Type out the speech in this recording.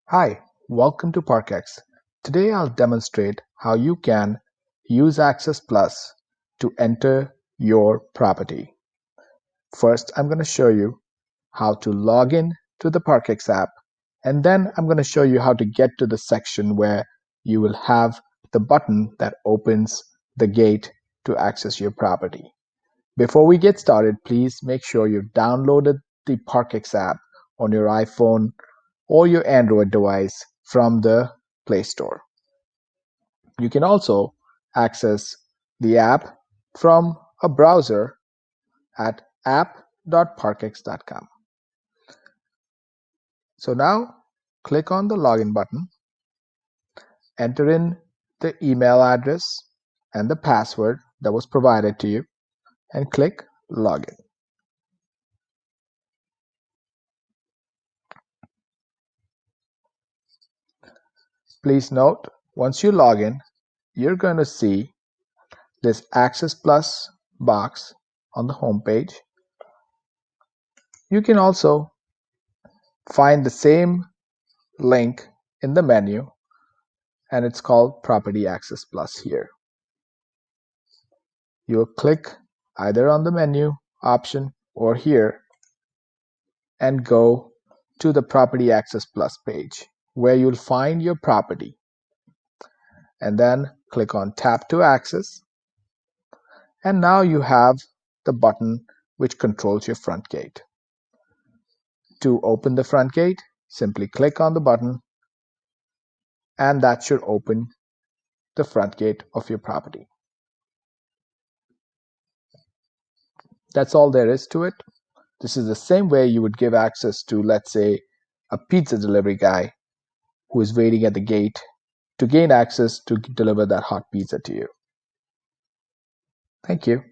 Hi, welcome to ParqEx. Today I'll demonstrate how you can use Access Plus to enter your property. First, I'm going to show you how to log in to the ParqEx app, and then I'm going to show you how to get to the section where you will have the button that opens the gate to access your property. Before we get started, please make sure you've downloaded the ParqEx app on your iPhone or your Android device from the Play Store. You can also access the app from a browser at app.parkex.com. So now click on the login button, enter in the email address and the password that was provided to you, and click login. Please note, once you log in, you're going to see this Access Plus box on the home page. You can also find the same link in the menu, and it's called Property Access Plus here. You'll click either on the menu option or here and go to the Property Access Plus page where you'll find your property, and then click on Tap to Access, and now you have the button which controls your front gate. To open the front gate, simply click on the button, and that should open the front gate of your property. That's all there is to it. This is the same way you would give access to, let's say, a pizza delivery guy who is waiting at the gate to gain access to deliver that hot pizza to you. Thank you.